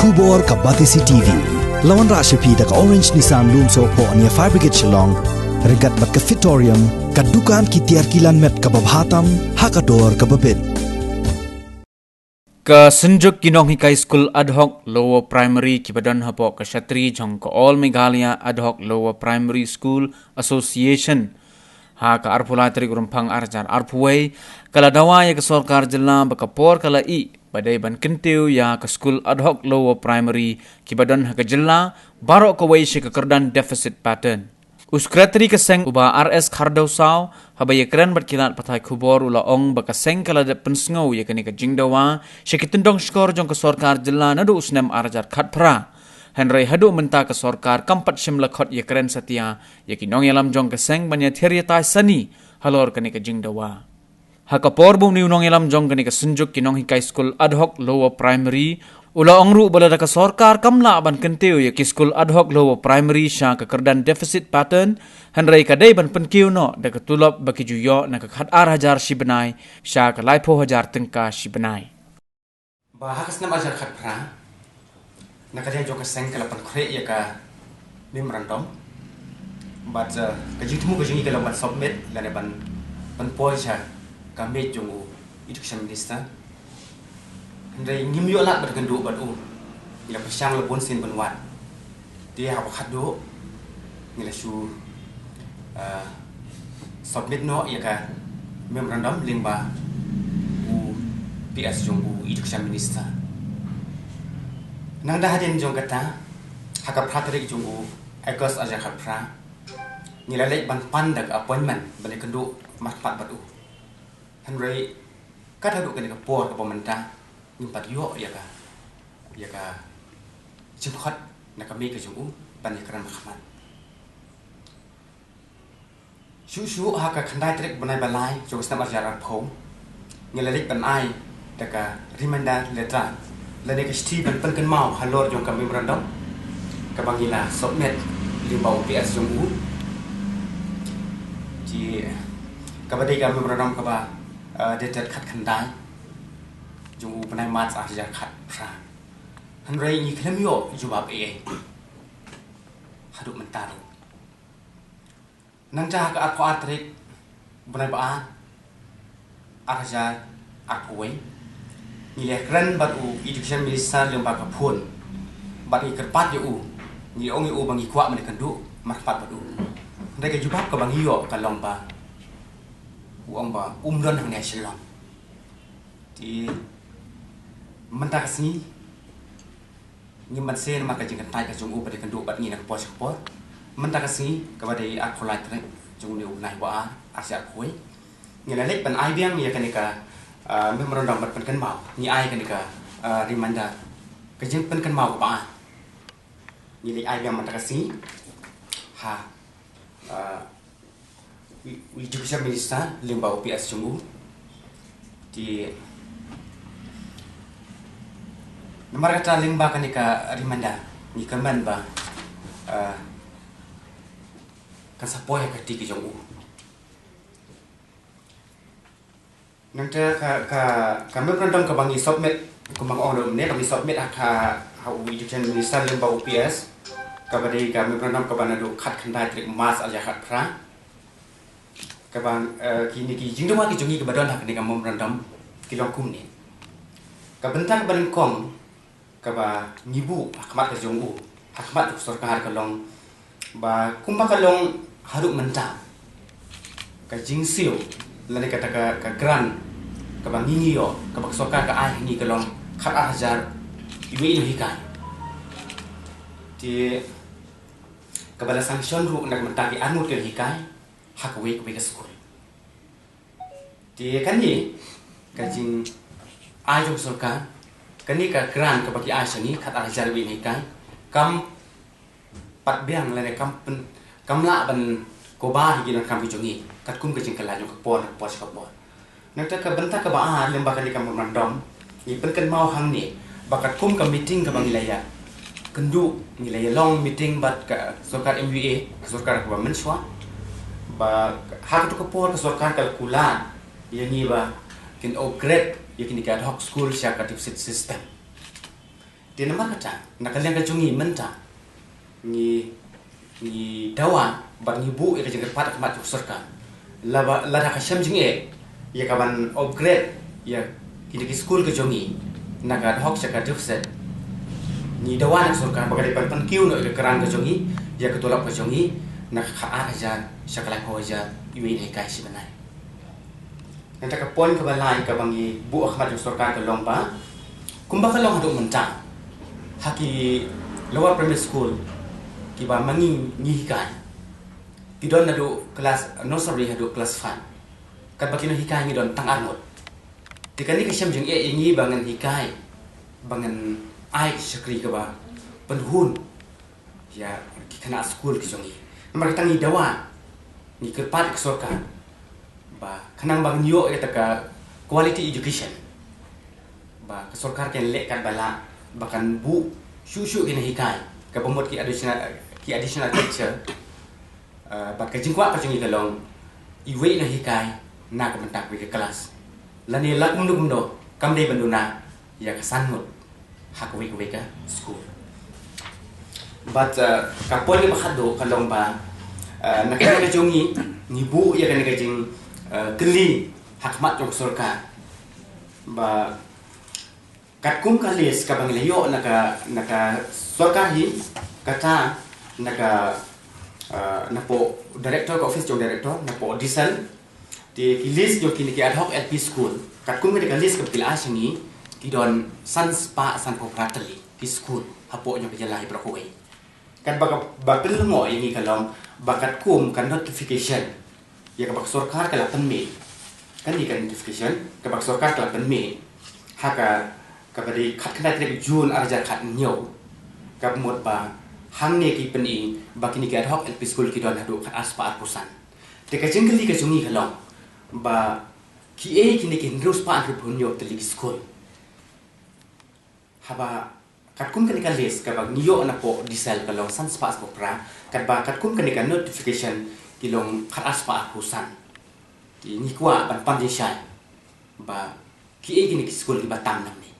Kubor ka Batisi TV. Lawan Rashapi da ka Orange Nissan Lumso po ania Fire Brigade Shillong. Regat bat ka Fitorium. Ka dukan ki tiar kilan met ka babhatam. Hakador ka babin. Ka Senjuk Kinong High School Ad Hoc Lower Primary Kibadan Hapo ka Shatri Jong ka All Meghalaya Ad Hoc Lower Primary School Association. Ha ka arpulai teri gurumpang arjar arpuai kala dawa ya ka sorkar jela bakapor kala I badai ban kentiu ya ka school ad hoc lower primary kibadan ha ka jela barok ka wai ka kerdan deficit pattern uskratri ka seng uba RS khardau saw habaya keren berkilat patai kubor ula ong baka seng kala de pensngau ya kani ka jingdawa syakitendong skor jong ka sorkar jela nadu usnem arjar khatpra Henry hadu menta ke sorkar kampat shimla khot ye keren satia ye kinong yalam jong ke seng banya theriatai sani halor kani ke jingdawa hakapor bum ni unong yalam jong kani ke Senjuk Kinong High School Ad Hoc Lower Primary ula ongru balada ke sorkar kamla ban kentiu ye ki school ad hoc lower primary sha ke kerdan deficit pattern Henry kadai ban penkiu no de ke tulop baki juyo na ke khat ar hajar shibenai sha ke laipo hajar tengka shibenai bahakas na ajar khat pra nakadya jo ka seng kala pan khre ya ka memorandum but ka jitmu ka jingi kala ban submit la ne ban poja ka me jongu education minister ndai ngim yo la bat gandu bat ila pasang la bon sin ban wat dia ha khado ngila shu submit no ya ka memorandum limba PS jongu education minister nang dah hadin jong kata hakap pratrik jongu agos aja khapra nilalek ban pandak appointment bani kendu marpat batu Henry kata duk kani ka por ka pemerintah nimpat yo ya ka jemkhat nak kami ke jongu ban keran mahkamah shu haka khandai trik banai balai jong snam ajaran phom nilalek ban ai taka reminder letter lani ke Stephen penken mau halor jong kami memorandum ka bangila submit limbau PS jong ji ka badai ka memorandum ka ba dated khat khandai jong panai mat ajar khat pra Henry ni klem yo jawab haduk mentar nang ja ka atko atrik banai ba ajar akoi ni le kran bat education minister lemba ka phun bat I kerpat yo ni ong yo bangi kwa man kandu marpat bat ndai ka jubab ka bangi yo ka lomba ong ba umron hang national ti menta kasni ni man sen maka jingan tai ka jung bat kandu bat ni na pos por menta kasni ka badai akholai tre jung ni unai wa asya khoi ni la lek ban ai biang ya kanika memorandum bat penken mau ni ai kan ka reminder ka jeng penken mau ba ni le ai yang matakasi ha we education minister limbau PS jungu di nomor kata limba kan ka reminder ni kaman ba kan sapoy ka ti ki jungu nanti kami berendam ke bangi submit kumbang orang ni kami submit akha how education minister lemba UPS kepada kami berendam ke bana do khat khandai trik mas aja khat pra ke bang kini ki jingdoma ki jungi ke badan hak ni kami berendam kilong kum ni ke bentar ban kong ke ba ngibu hakmat ke jungu hakmat sorkar kalong ba kumba kalong haruk mentang ke jingsiu lani kata ka gran ka bangingi yo ka baksoka ka ai ni kalong khat hajar iwi ni hikan ti ka bala sanction ru nak mentaki anu ke hikai hakwe ke school ti kan ni ka jing ai jong soka kan ni ka gran ka baki ai sani khat hajar iwi ni hikai kam pat biang lani kam la ban ko ba hi gilan kam jongi kat kum ke jingkala jong por pos ka por nak ka benta ka ba lemba ka ni kam memorandum ni penken mau hang ni bakat kum ka meeting ka bangilaya kendu nilai long meeting bat ka sorkar MUA sorkar ka menswa ba hak tu ka por ka sorkar kalkula yani ba kin upgrade yakin ka ad hoc school sya ka deficit system dia nama kata nak kalian kejungi mentah ni dawa bat ni bu ya kejeng pat mat surka la ka syam jinge ya kaban upgrade ya kini ki school kejungi nak ad hoc saka defset ni dawa nak surka bagai pan kiu no kerang kejungi ya ketolak kejungi nak kha aja sakala ko aja iwi ni kai si benai nanti ke poin ke balai ke bangi bu ahmad surka ke lomba kumba kalong hadu mentang haki lower primary school kiba mangi hikai tidon hadu kelas nursery hadu kelas 5 kat bakino hikai ni don tang arnot tikani ke syam jeng ingi bangan hikai bangan ai sekri ke ba penhun ya kena school ke jongi mereka tangi dawa ni kerpat ke sorka ba kanang bang yo ya taka quality education ba ke sorkar ken lek kat bala bahkan bu susu kena hikai ke pembuat ki additional teacher bat ke jingkwa ke jengi kalong iwe na hikai na ke mentak ke kelas lani lak mundu kam dei banduna ya kesanmut hak we ke school but kapol ni bahado kalong ba nak kena jongi ni bu ya kena kejing keli hak mat jong surka ba katkum kalis ka banglayo naka sorkahi kata naka napo director ka office jong director napo diesel di list jong kini ki ad hoc LP school katkum ka list ka pila asingi ki don san spa san ko pratali ki school hapo jong kejalai brokoi kan bakal mo ini kalong bakat kum kan notification ya ka bak sorkar kala penme kan ni kan notification ka bak sorkar kala penme haka kabadi khat kena trek jun arja khat nyo kap mot ba hang ne ki pen i bakini ki ad hoc LP school ki don hadu khat aspa pusan te ka jengli ka jungi halong ba ki e kini ki ndrus pa an punyo teli school haba katkum kan ikan les kabag niyo na po diesel kalong san spa as pra kat ba katkum kan ikan notification kilong khat aspa pusan ki ni kwa ban pandishan ba ki e kini ki school ki batang nam ni